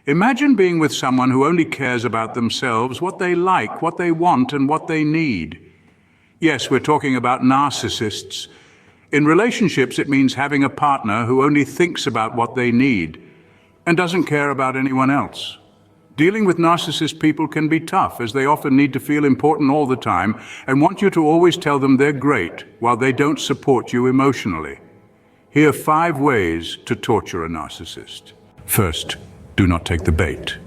Imagine being with someone who only cares about themselves, what they like, what they want, and what they need. Yes, we're talking about narcissists. In relationships, it means having a partner who only thinks about what they need and doesn't care about anyone else. Dealing with narcissist people can be tough, as they often need to feel important all the time and want you to always tell them they're great while they don't support you emotionally. Here are 5 ways to torture a narcissist. First, do not take the bait.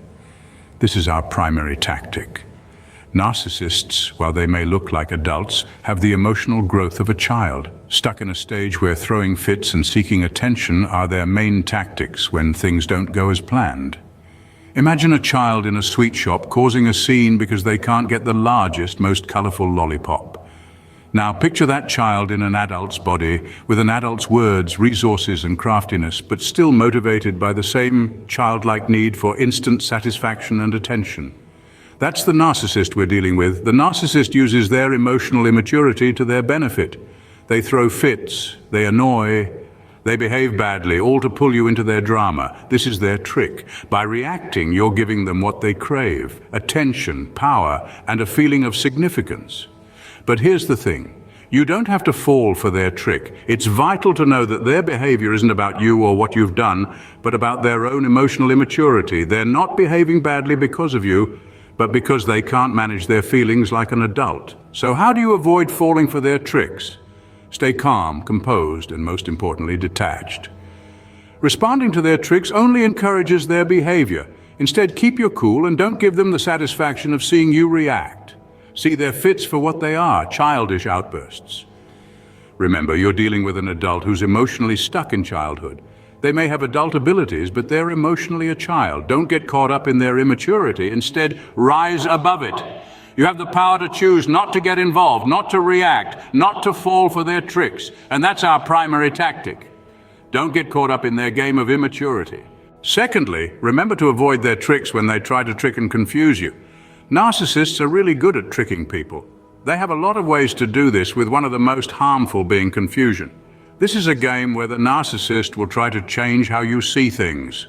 This is our primary tactic. Narcissists, while they may look like adults, have the emotional growth of a child, stuck in a stage where throwing fits and seeking attention are their main tactics when things don't go as planned. Imagine a child in a sweet shop causing a scene because they can't get the largest, most colorful lollipop. Now picture that child in an adult's body, with an adult's words, resources and craftiness, but still motivated by the same childlike need for instant satisfaction and attention. That's the narcissist we're dealing with. The narcissist uses their emotional immaturity to their benefit. They throw fits, they annoy, they behave badly, all to pull you into their drama. This is their trick. By reacting, you're giving them what they crave: attention, power, and a feeling of significance. But here's the thing. You don't have to fall for their trick. It's vital to know that their behavior isn't about you or what you've done, but about their own emotional immaturity. They're not behaving badly because of you, but because they can't manage their feelings like an adult. So how do you avoid falling for their tricks? Stay calm, composed, and most importantly, detached. Responding to their tricks only encourages their behavior. Instead, keep your cool and don't give them the satisfaction of seeing you react. See their fits for what they are, childish outbursts. Remember, you're dealing with an adult who's emotionally stuck in childhood. They may have adult abilities, but they're emotionally a child. Don't get caught up in their immaturity. Instead, rise above it. You have the power to choose not to get involved, not to react, not to fall for their tricks. And that's our primary tactic. Don't get caught up in their game of immaturity. Secondly, remember to avoid their tricks when they try to trick and confuse you. Narcissists are really good at tricking people. They have a lot of ways to do this, with one of the most harmful being confusion. This is a game where the narcissist will try to change how you see things.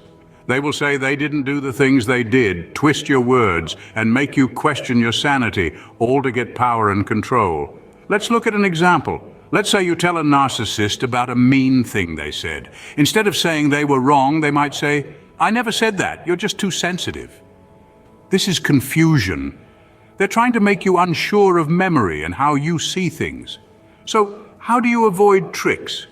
They will say they didn't do the things they did, twist your words, and make you question your sanity, all to get power and control. Let's look at an example. Let's say you tell a narcissist about a mean thing they said. Instead of saying they were wrong, they might say, "I never said that, you're just too sensitive." This is confusion. They're trying to make you unsure of memory and how you see things. So, how do you avoid tricks?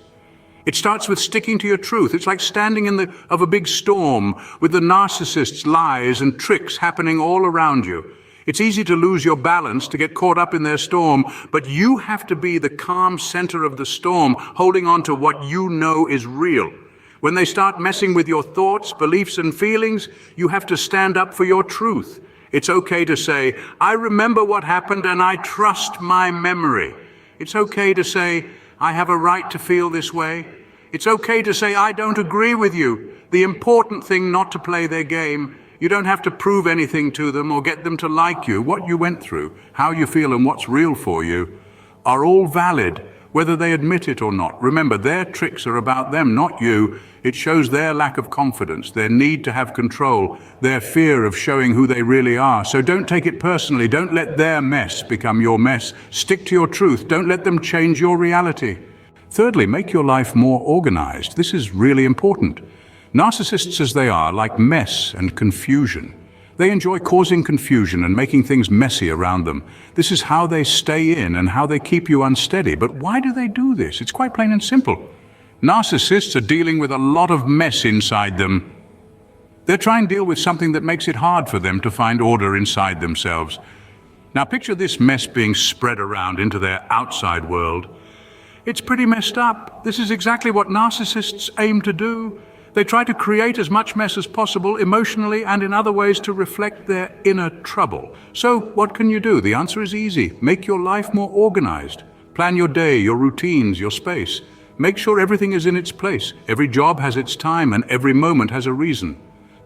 It starts with sticking to your truth. It's like standing in a big storm with the narcissist's lies and tricks happening all around you. It's easy to lose your balance, to get caught up in their storm, but you have to be the calm center of the storm, holding on to what you know is real. When they start messing with your thoughts, beliefs, and feelings, you have to stand up for your truth. It's okay to say, "I remember what happened and I trust my memory." It's okay to say, "I have a right to feel this way." It's okay to say, "I don't agree with you." The important thing not to play their game. You don't have to prove anything to them or get them to like you. What you went through, how you feel, and what's real for you are all valid, whether they admit it or not. Remember, their tricks are about them, not you. It shows their lack of confidence, their need to have control, their fear of showing who they really are. So don't take it personally. Don't let their mess become your mess. Stick to your truth. Don't let them change your reality. Thirdly, make your life more organized. This is really important. Narcissists, as they are, like mess and confusion. They enjoy causing confusion and making things messy around them. This is how they stay in and how they keep you unsteady. But why do they do this? It's quite plain and simple. Narcissists are dealing with a lot of mess inside them. They're trying to deal with something that makes it hard for them to find order inside themselves. Now picture this mess being spread around into their outside world. It's pretty messed up. This is exactly what narcissists aim to do. They try to create as much mess as possible, emotionally and in other ways, to reflect their inner trouble. So what can you do? The answer is easy. Make your life more organized. Plan your day, your routines, your space. Make sure everything is in its place. Every job has its time and every moment has a reason.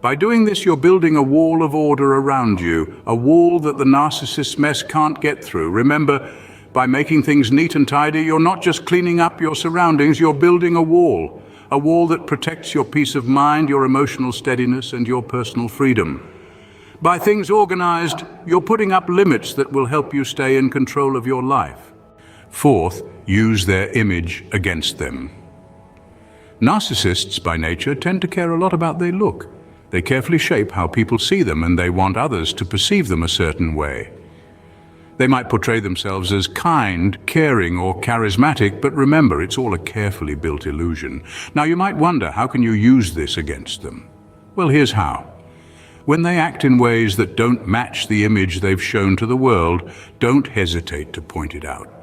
By doing this, you're building a wall of order around you, a wall that the narcissist's mess can't get through. Remember, by making things neat and tidy, you're not just cleaning up your surroundings, you're building a wall a wall that protects your peace of mind, your emotional steadiness, and your personal freedom. By things organized, you're putting up limits that will help you stay in control of your life. Fourth, use their image against them. Narcissists, by nature, tend to care a lot about their look. They carefully shape how people see them, and they want others to perceive them a certain way. They might portray themselves as kind, caring, or charismatic, but remember, it's all a carefully built illusion. Now, you might wonder, how can you use this against them? Well, here's how. When they act in ways that don't match the image they've shown to the world, don't hesitate to point it out.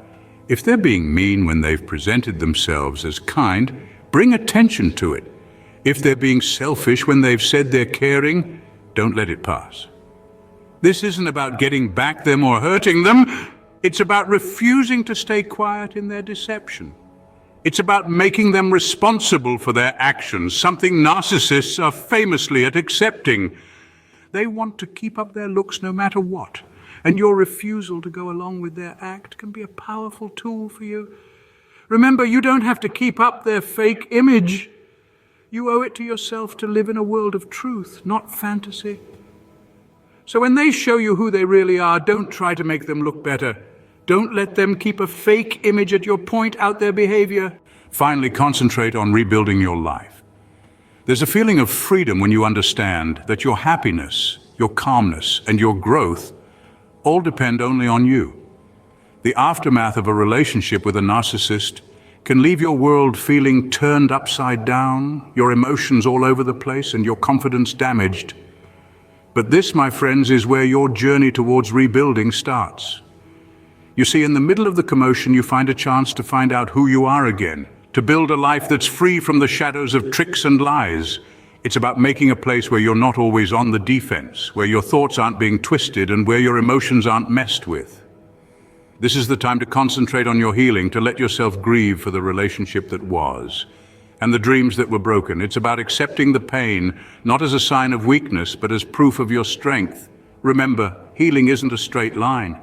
If they're being mean when they've presented themselves as kind, bring attention to it. If they're being selfish when they've said they're caring, don't let it pass. This isn't about getting back them or hurting them. It's about refusing to stay quiet in their deception. It's about making them responsible for their actions, something narcissists are famously at accepting. They want to keep up their looks no matter what, and your refusal to go along with their act can be a powerful tool for you. Remember, you don't have to keep up their fake image. You owe it to yourself to live in a world of truth, not fantasy. So when they show you who they really are, don't try to make them look better. Don't let them keep a fake image at your point out their behavior. Finally, concentrate on rebuilding your life. There's a feeling of freedom when you understand that your happiness, your calmness, and your growth all depend only on you. The aftermath of a relationship with a narcissist can leave your world feeling turned upside down, your emotions all over the place, and your confidence damaged. But this, my friends, is where your journey towards rebuilding starts. You see, in the middle of the commotion, you find a chance to find out who you are again, to build a life that's free from the shadows of tricks and lies. It's about making a place where you're not always on the defense, where your thoughts aren't being twisted, and where your emotions aren't messed with. This is the time to concentrate on your healing, to let yourself grieve for the relationship that was, and the dreams that were broken. It's about accepting the pain, not as a sign of weakness, but as proof of your strength. Remember, healing isn't a straight line.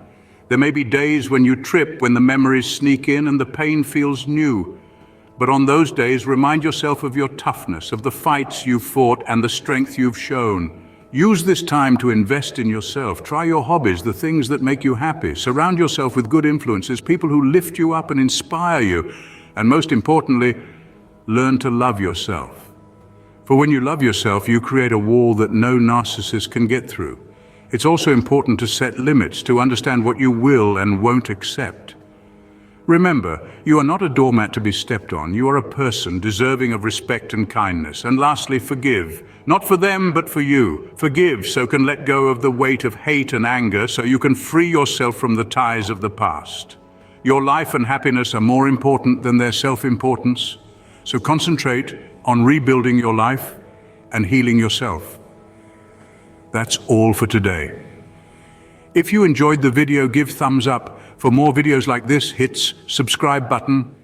There may be days when you trip, when the memories sneak in and the pain feels new. But on those days, remind yourself of your toughness, of the fights you've fought and the strength you've shown. Use this time to invest in yourself. Try your hobbies, the things that make you happy. Surround yourself with good influences, people who lift you up and inspire you. And most importantly, learn to love yourself. For when you love yourself, you create a wall that no narcissist can get through. It's also important to set limits, to understand what you will and won't accept. Remember, you are not a doormat to be stepped on. You are a person deserving of respect and kindness. And lastly, forgive. Not for them, but for you. Forgive so you can let go of the weight of hate and anger, so you can free yourself from the ties of the past. Your life and happiness are more important than their self-importance. So concentrate on rebuilding your life and healing yourself. That's all for today. If you enjoyed the video, give thumbs up. For more videos like this, hit subscribe button